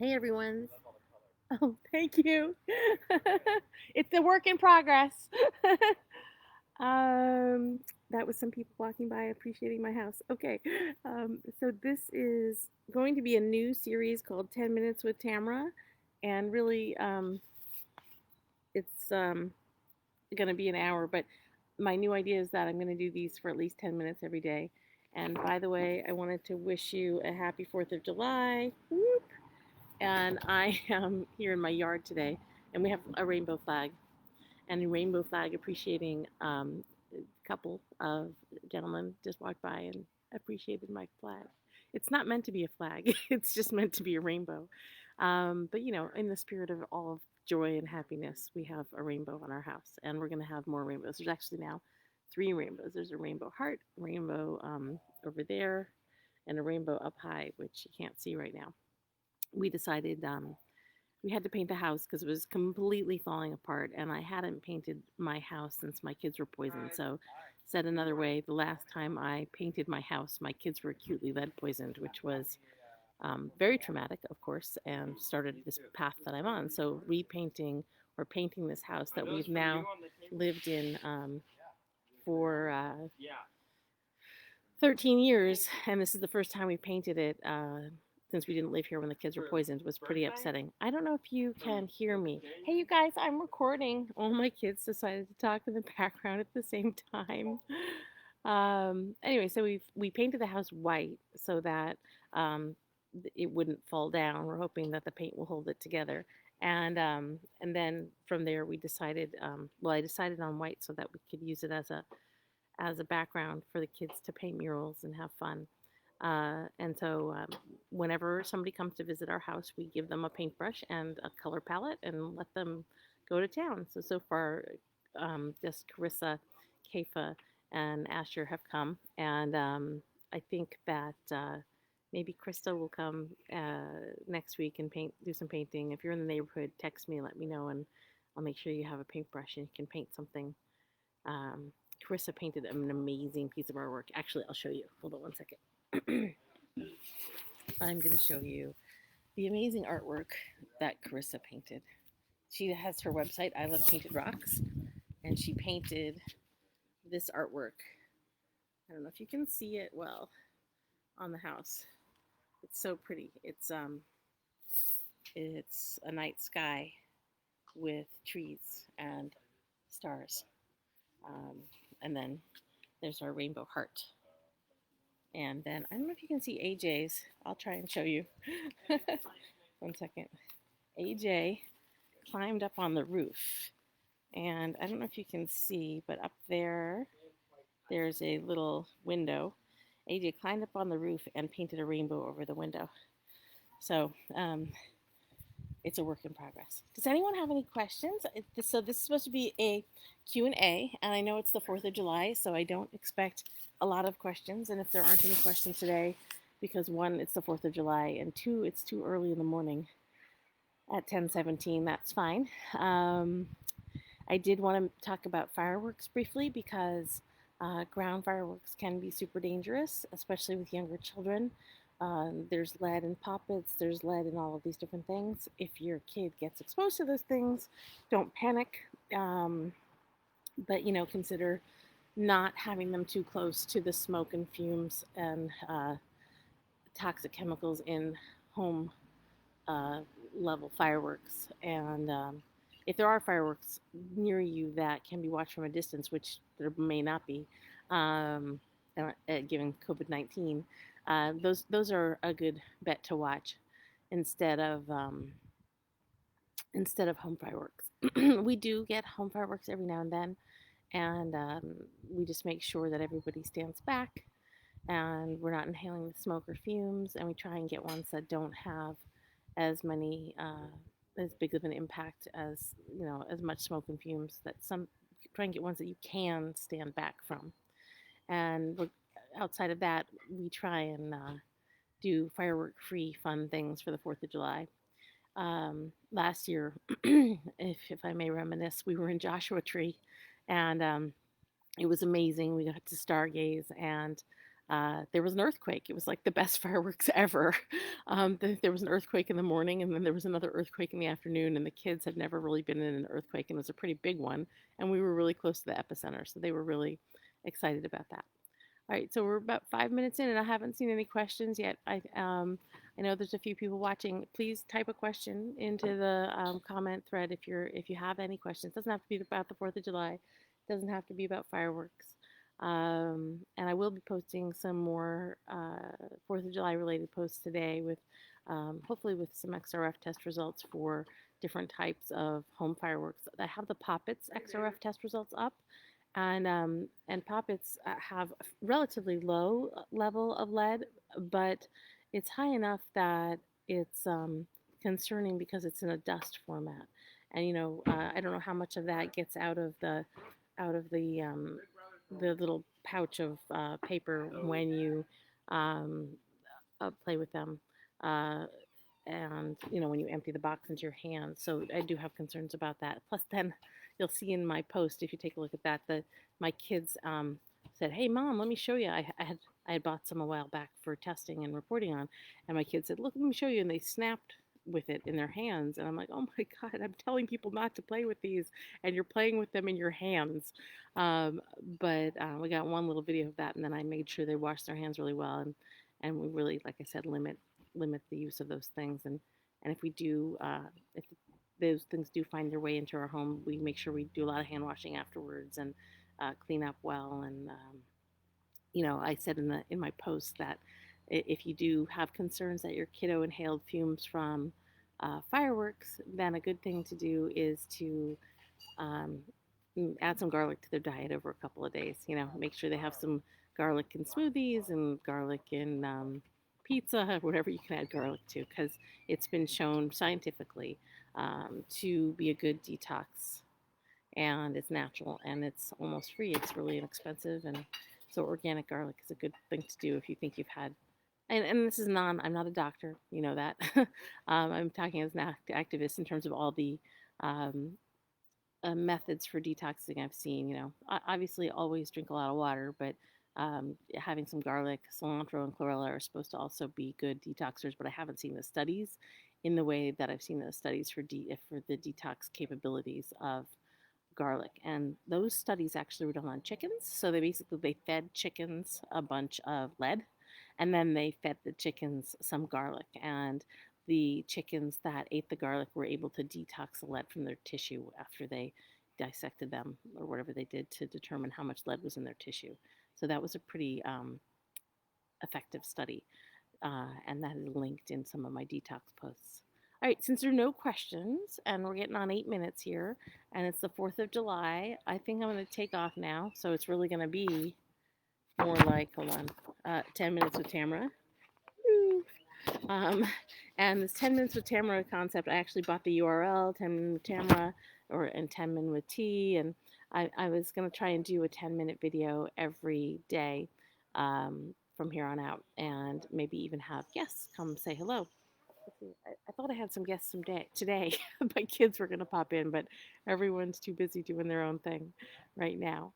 Hey everyone. Oh, thank you. It's a work in progress. um, that was some people walking by appreciating my house. Okay. So this is going to be a new series called 10 Minutes with Tamara. And really, it's going to be an hour. But my new idea is that I'm going to do these for at least 10 minutes every day. And by the way, I wanted to wish you a happy 4th of July. Whoop. And I am here in my yard today, and we have a rainbow flag. And a rainbow flag appreciating a couple of gentlemen just walked by and appreciated my flag. It's not meant to be a flag; it's just meant to be a rainbow. But in the spirit of all of joy and happiness, we have a rainbow on our house, and we're going to have more rainbows. There's actually now three rainbows. There's a rainbow heart, a rainbow over there, and a rainbow up high, which you can't see right now. We decided we had to paint the house because it was completely falling apart, and I hadn't painted my house since my kids were poisoned. So, said another way, the last time I painted my house, my kids were acutely lead poisoned, which was very traumatic, of course, and started this path that I'm on. So, repainting or painting this house that we've now lived in for 13 years, and this is the first time we painted it since we didn't live here when the kids were poisoned. Was pretty upsetting. I don't know if you can hear me. Hey, you guys, I'm recording. All my kids decided to talk in the background at the same time. Anyway, so we painted the house white so that it wouldn't fall down. We're hoping that the paint will hold it together. And then from there we decided. Well, I decided on white so that we could use it as a background for the kids to paint murals and have fun. And so, whenever somebody comes to visit our house, we give them a paintbrush and a color palette and let them go to town. So far, just Carissa, Keifa, and Asher have come, and I think that maybe Krista will come next week and do some painting. If you're in the neighborhood, text me, let me know, and I'll make sure you have a paintbrush and you can paint something. Um, Carissa painted an amazing piece of artwork. Actually, I'll show you. Hold on one second. I'm going to show you the amazing artwork that Carissa painted. She has her website, I Love Painted Rocks, and she painted this artwork. I don't know if you can see it well on the house. It's so pretty. It's a night sky with trees and stars. Um, and then there's our rainbow heart. And then I don't know if you can see AJ's. I'll try and show you. One second. AJ climbed up on the roof. And I don't know if you can see, but up there, there's a little window. AJ climbed up on the roof and painted a rainbow over the window. So it's a work in progress. Does anyone have any questions? So this is supposed to be a Q&A, and I know it's the 4th of July, so I don't expect a lot of questions. And if there aren't any questions today, because one, it's the 4th of July, and two, it's too early in the morning at 10:17, that's fine. I did want to talk about fireworks briefly because ground fireworks can be super dangerous, especially with younger children. There's lead in poppets, there's lead in all of these different things. If your kid gets exposed to those things, don't panic, but consider not having them too close to the smoke and fumes and toxic chemicals in home level fireworks. And if there are fireworks near you that can be watched from a distance, which there may not be, given COVID-19, those are a good bet to watch instead of home fireworks. We do get home fireworks every now and then, and we just make sure that everybody stands back and we're not inhaling the smoke or fumes, and we try and get ones that don't have as many as big of an impact as as much smoke and fumes. That some try and get ones that you can stand back from, and outside of that, we try and do firework-free fun things for the 4th of July. Last year, if I may reminisce, we were in Joshua Tree, and it was amazing. We got to stargaze, and there was an earthquake. It was like the best fireworks ever. There was an earthquake in the morning, and then there was another earthquake in the afternoon, and the kids had never really been in an earthquake, and it was a pretty big one, and we were really close to the epicenter, so they were really excited about that. All right, so we're about 5 minutes in, and I haven't seen any questions yet. I know there's a few people watching. Please type a question into the comment thread if you have any questions. It doesn't have to be about the 4th of July. It doesn't have to be about fireworks. And I will be posting some more 4th of July related posts today with hopefully with some XRF test results for different types of home fireworks. I have the Poppets XRF test results up, and Poppets have a relatively low level of lead, but it's high enough that it's concerning because it's in a dust format. And I don't know how much of that gets out of the little pouch of paper when you um, play with them. Uh, and when you empty the box into your hands. So I do have concerns about that. Plus, then you'll see in my post, if you take a look at that, my kids said, "Hey, mom, let me show you." I had bought some a while back for testing and reporting on, and my kids said, "Look, let me show you," and they snapped with it in their hands, and I'm like, "Oh my god, I'm telling people not to play with these, and you're playing with them in your hands." But we got one little video of that, and then I made sure they washed their hands really well, and we really, like I said, limit the use of those things. And if we do, if those things do find their way into our home, we make sure we do a lot of hand washing afterwards and clean up well. And I said in my post that if you do have concerns that your kiddo inhaled fumes from fireworks, then a good thing to do is to um, add some garlic to their diet over a couple of days. Make sure they have some garlic in smoothies and garlic in pizza, whatever you can add garlic to, because it's been shown scientifically to be a good detox, and it's natural and it's almost free. It's really inexpensive, and so organic garlic is a good thing to do if you think you've had. And this is I'm not a doctor, you know that. I'm talking as an activist in terms of all the um, methods for detoxing I've seen. Obviously always drink a lot of water, but having some garlic, cilantro, and chlorella are supposed to also be good detoxers. But I haven't seen the studies in the way that I've seen the studies for the detox capabilities of garlic. And those studies actually were done on chickens. So they fed chickens a bunch of lead, and then they fed the chickens some garlic. And the chickens that ate the garlic were able to detox the lead from their tissue after they dissected them or whatever they did to determine how much lead was in their tissue. So that was a pretty effective study, and that is linked in some of my detox posts. All right, since there are no questions and we're getting on 8 minutes here, and it's the 4th of July, I think I'm going to take off now. So it's really going to be more like, hold on, 10 minutes with Tamara. Um, and this 10 minutes with Tamara concept, I actually bought the URL, 10 minutes with Tamara, and 10 minutes with T. And I was going to try and do a 10-minute video every day from here on out, and maybe even have guests come say hello. Let's see, I thought I had some guests today. My kids were going to pop in, but everyone's too busy doing their own thing right now.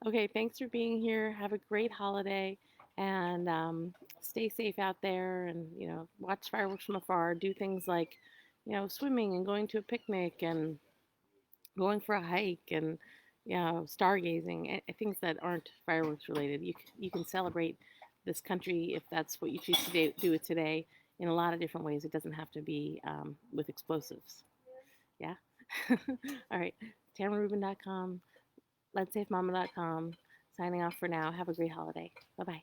Okay, thanks for being here. Have a great holiday, and stay safe out there. And watch fireworks from afar. Do things like, swimming and going to a picnic and going for a hike and stargazing. Things that aren't fireworks related. You can celebrate this country if that's what you choose to do it today in a lot of different ways. It doesn't have to be with explosives. Yeah. All right. TamaraRubin.com, Let'sSafeMama.com. Signing off for now. Have a great holiday. Bye bye.